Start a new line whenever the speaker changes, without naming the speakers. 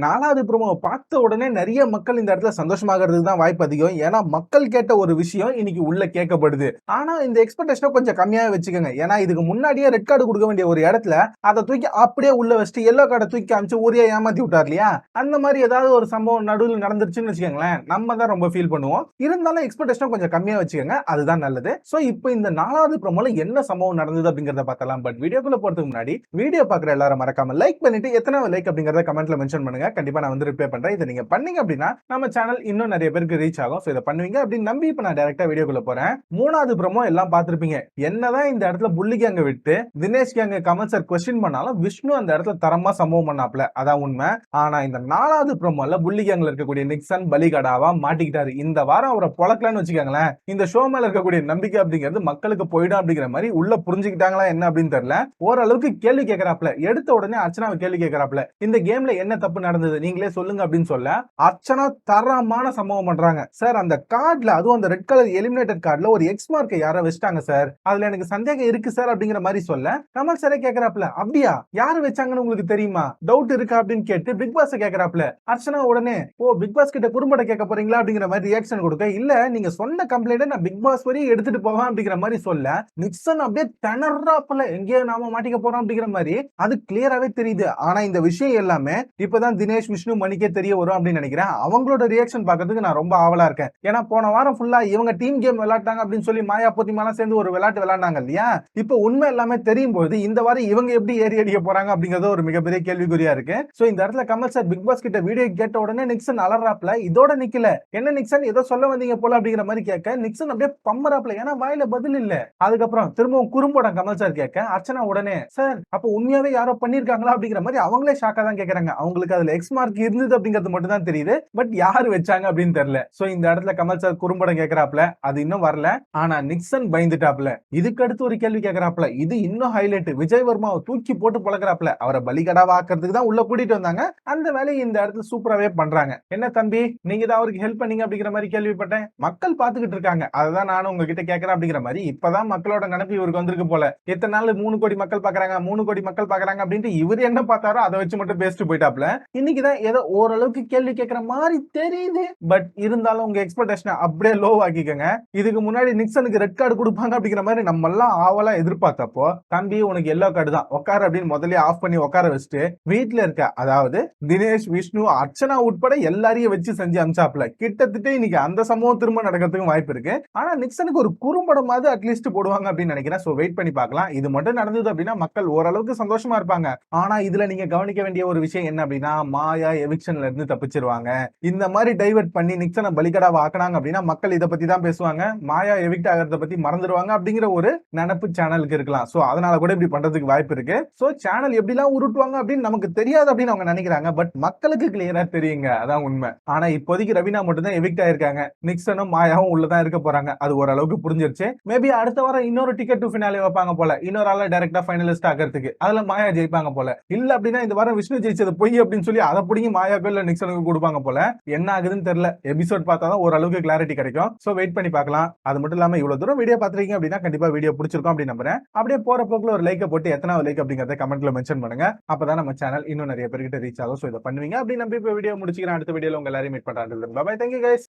4வது ப்ரோமோவ பார்த்த உடனே நெறைய மக்கள் இந்த இடத்துல சந்தோஷமாகறதுக்கு தான் வாய்ப்பு அதிகம். ஏன்னா, மக்கள் கேட்ட ஒரு விஷயம் இன்னைக்கு உள்ள கேட்கப்படுது. ஆனா, இந்த எக்ஸ்பெக்டேஷன கொஞ்சம் கம்மியாவே வச்சுக்கங்க. ஏன்னா, இதுக்கு முன்னாடியே ரெட் கார்டு குடுக்க வேண்டிய ஒரு இடத்துல, அத தூக்கி அப்படியே உள்ள வச்சுட்டு எல்லோ கார்ட தூக்கி காமிச்சு ஊரையே ஏமாத்தி விட்டார் இல்லையா? அந்த மாரி ஏதாவது ஒரு சம்பவம் நடுவுல நடந்துருச்சுன்னு வச்சுக்கங்களேன், நம்ம தான் ரொம்ப ஃபீல் பண்ணுவோம். இருந்தாலும் எக்ஸ்பெக்டேஷன கொஞ்சம் கம்மியா வச்சுக்கங்க. அதுதான் நல்லது. சோ, இப்போ இந்த 4வது ப்ரோமோல என்ன சம்பவம் நடந்தது அப்படிங்கிறத பார்க்கலாம். பட் வீடியோக்குள்ள போறதுக்கு முன்னாடி, வீடியோ பார்க்குற எல்லாரும் மறக்காம லைக் பண்ணிட்டு எத்தனாவது லைக் அப்படிங்கிறத கமெண்ட்ல மென்ஷன் பண்ணுங்க. கண்டிப்பா நான் வந்து ரிப்ளை பண்றேன். இத நீங்க பண்ணீங்க அப்படின்னா நம்ம சேனல் இன்னும் நிறைய பேருக்கு ரீச் ஆகும். சோ இத பண்ணுவீங்க அப்படின்னு நம்பி இப்ப நான் டைரக்டா வீடியோக்குள்ள போறேன். 3வது ப்ரோமோ எல்லாம் பார்த்திருப்பீங்க. என்னதான் இந்த இடத்துல புள்ளி கேங்க விட்டு தினேஷ் கேங்க கமல் சார் கொஸ்டின் பண்ணாலும் விஷ்ணு அந்த இடத்துல தரமா சம்பவம் பண்ணாப்ல. அதான் உண்மை. ஆனா இந்த 4வது ப்ரோமோல புள்ளி கேங்ல இருக்கக்கூடிய நிக்சன் பலிகடாவா மாட்டிக்கிட்டாரு. இந்த வாரம் அவரை பொளக்கலன்னு வச்சுக்கோங்களேன். இந்த ஷோ மேல இருக்கக்கூடிய நம்பிக்கை அப்படிங்கிறது மக்களுக்கு போயிடும் அப்படிங்கிற மாதிரி உள்ள புரிஞ்சுக்கிட்டாங்களா என்ன அப்படின்னு தெரியல. ஓரளவுக்கு கேள்வி கேட்கறாப்ல. எடுத்த உடனே அர்ச்சனாவை கேள்வி கேட்கறாப்ல. இந்த கேம்ல என்ன தப்பு நடந்தது நீங்களே சொல்லுங்க அப்படின்னு சொல்ல அர்ச்சனா தரமான சம்பவம் பண்றாங்க. சார் அந்த கார்டுல அதுவும் அந்த ரெட் கலர் எலிமினேட்டட் கார்டுல ஒரு எக்ஸ் மார்க்கை யாரோ வச்சிட்டாங்க சார். அதுல எனக்கு சந்தேகம் இருக்கு சார் அப்படிங்கிற மாதிரி சொல்ல கமல் சாரே கேக்குறாப்ல அப்படியா யாரு வச்சாங்கன்னு உங்களுக்கு தெரியுமா டவுட் இருக்கா அப்படின்னு கேட்டு பிக் பாஸ் கேக்குறாப்ல. அர்ச்சனா உடனே ஓ பிக் பாஸ் கிட்ட குறும்பட கேட்க போறீங்களா அப்படிங்கிற மாதிரி ரியாக்ஷன் கொடுக்க இல்ல நீங்க சொன்ன கம்ப்ளைண்ட் நான் பிக் பாஸ் வரையும் எடுத்துட்டு போவேன் அப்படிங்கிற மாதிரி சொல்ல நிக்சன் அப்படியே திணறாப்ல எங்கேயோ நாம மாட்டிக்க போறோம் அப்படிங்கிற மாதிரி அது கிளியராவே தெரியுது. ஆனா இந்த விஷயம் எல்லாமே இப்பதான் தினேஷ் விஷ்ணு மணிக்கே தெரிய வரும் அப்படின்னு நினைக்கிறேன். அவங்களோட ரியாக்ஷன் பார்க்கிறதுக்கு நான் ரொம்ப ஆவலா இருக்கேன். ஏன்னா போன வாரம் ஃபுல்லா இவங்க டீம் கேம் விளையாட்டாங்க அப்படின்னு சொல்லி மாயா போத்திமாலாம் சேர்ந்து ஒரு விளையாட்டு விளையாண்டாங்க இல்லையா? இப்போ உண்மை எல்லாமே தெரியும் போது இந்த வாரம் இவங்க எப்படி ஏறி அடிக்க போறாங்க அப்படிங்கறது ஒரு மிகப்பெரிய கேள்விக்குறியா இருக்கு. சோ இந்த இடத்துல கமல் சார் பிக் பாஸ் கிட்ட வீடியோ கேட்ட உடனே நிக்சன் அலறாப்ல இதோட நிக்கல. என்ன நிக்சன் ஏதோ சொல்ல வந்தீங்க போல அப்படிங்கிற மாதிரி கேட்க நிக்சன் அப்படியே பம்மறாப்ல ஏன்னா வாயில பதில் இல்ல. அதுக்கப்புறம் திரும்பவும் குறும்படம் கமல் சார் கேட்க அர்ச்சனா உடனே சார் அப்ப உண்மையாவே யாரோ பண்ணிருக்காங்களா அப்படிங்கிற மாதிரி அவங்களே ஷாக்கா தான் கேக்குறாங்க. அவங்களுக்கு அதுல எக்ஸ் மார்க் இருந்தது அப்படிங்கிறது மட்டும் தான் தெரியுது. பட் யாரு வச்சாங்க அப்படின்னு தெரியல. சோ இந்த இடத்துல கமல் சார் குறும்படம் கேக்குறாப்ல. அது இன்னும் வரல. ஆனா நிக்சன் பயந்துட்டாப்ல. இதுக்கு அடுத்து ஒரு கேள்வி கேக்குறாப்ல. இது இன்னும் ஹைலைட். விஜய் வர்மாவை தூக்கி போட்டு பழகுறாப்ல. அவரை பலிகடாவா ஆக்கிறதுக்கு தான் உள்ள கூட்டிட்டு வந்தாங்க. அந்த வேலையை இந்த இடத்துல சூப்பராவே பண்றாங்க. என்ன தம்பி நீங்க தான் அவருக்கு ஹெல்ப் பண்ணீங்க அப்படிங்கிற மாதிரி கேள்விப்பட்டேன். மக்கள் பாத்துக்கிட்டு இருக்காங்க. அதுதான் நானும் உங்ககிட்ட கேட்கறேன் அப்படிங்கிற மாதிரி இப்பதான் மக்களோட நினைப்பு இவருக்கு வந்திருக்கு போல. இத்தனை நாள் 3 கோடி மக்கள் பாக்குறாங்க 3 கோடி மக்கள் பாக்குறாங்க அப்படின்ட்டு இவர் என்ன பார்த்தாரோ அதை வச்சு மட்டும் பேசிட்டு போயிட்டாப்ல. இன்னைக்குதான் ஏதோ ஓரளவுக்கு கேள்வி கேட்கிற மாதிரி தெரியுது. பட் இருந்தாலும் உங்க எக்ஸ்பெக்டேஷன் அப்படியே லோ ஆக்கிக்கங்க. இதுக்கு முன்னாடி நிக்சனுக்கு ரெட் கார்டு கொடுப்பாங்க அப்படிங்கிற மாதிரி நம்ம எல்லாம் ஆவலா எதிர்பார்த்தப்போ தம்பி உனக்கு எல்லோ கார்டு தான் உட்கார அப்படின்னு முதல்ல ஆஃப் பண்ணி உட்கார வச்சுட்டு வீட்டுல இருக்க அதாவது தினேஷ் விஷ்ணு அர்ச்சனா உட்பட எல்லாரையும் வச்சு செஞ்சு அமிச்சாப்ல. கிட்டத்தட்ட இன்னைக்கு அந்த சம்பவம் திரும்ப நடக்கிறதுக்கு வாய்ப்பு இருக்கு. ஆனா நிக்சனுக்கு ஒரு குறும்படம் மாதிரி அட்லீஸ்ட் போடுவாங்க அப்படின்னு நினைக்கிறேன். சோ வெயிட் பண்ணி பார்க்கலாம். இது மட்டும் நடந்தது அப்படின்னா மக்கள் ஓரளவுக்கு சந்தோஷமா இருப்பாங்க. ஆனா இதுல நீங்க கவனிக்க வேண்டிய ஒரு விஷயம் என்ன அப்படின்னா மாயா எவிக்ஷன்ல இருந்து தப்பிச்சிருவாங்க. இந்த மாதிரி டைவர்ட் பண்ணி நிக்சனை பலிகடாவா ஆக்குனாங்க அப்படின்னா மக்கள் இத பத்தி தான் பேசுவாங்க. மாயா எவிக்ட் ஆகிறத பத்தி மறந்துடுவாங்க அப்படிங்கிற ஒரு நினைப்பு சேனலுக்கு இருக்கலாம். சோ அதனால கூட இப்படி பண்றதுக்கு வாய்ப்பு இருக்கு. சோ சேனல் எப்படிலாம் உருட்டுவாங்க அப்படின்னு நமக்கு தெரியாது அப்படின்னு அவங்க நினைக்கிறாங்க. பட் மக்களுக்கு கிளியரா தெரியுங்க. அதான் உண்மை. ஆனா இப்போதைக்கு ரவீனா மட்டும் தான் எவிக்ட் ஆயிருக்காங்க. நிக்சனும் மாயாவும் உள்ளதான் இருக்க போறாங்க. அது ஓரளவுக்கு புரிஞ்சிருச்சு. மேபி அடுத்த வாரம் இன்னொரு டிக்கெட் டு ஃபினாலே வைப்பாங்க போல. இன்னொரு ஆள டைரக்டா ஃபைனலிஸ்ட் ஆகிறதுக்கு. அதுல மாயா ஜெயிப்பாங்க போல. இல்ல அப்படின்னா இந்த வாரம் விஷ்ணு ஜெயிச்சது பொய் அப்படின்னு சொல்லி அதை பிடிங்கி மாயாக்கோ இல்ல நிக்சனுக்கு கொடுப்பாங்க போல. என்ன ஆகுதுன்னு தெரியல. எபிசோட் பார்த்தா தான் ஓரளவுக்கு கிளாரிட்டி கிடைக்கும். சோ வெயிட் பண்ணி பார்க்கலாம். அது மட்டும் இல்லாம இவ்வளவு தூரம் வீடியோ பாத்துறீங்க அப்படின்னா கண்டிப்பா வீடியோ பிடிச்சிருக்கும் அப்படின்னு நம்புறேன். அப்படியே போற போக்குல ஒரு லைக் போட்டு எத்தனாவது லைக் அப்படிங்கறத கமெண்ட்ல மென்ஷன் பண்ணுங்க. அப்பதான் நம்ம சேனல் இன்னும் நிறைய பேர்கிட்ட ரீச் ஆகும். சோ இதை பண்ணுவீங்க அப்படின்னு நம்பி இப்ப வீடியோ முடிச்சுக்கிறேன். அடுத்த வீடியோல உங்க எல்லாரையும் மீட் பண்றேன். Bye bye. Thank you guys.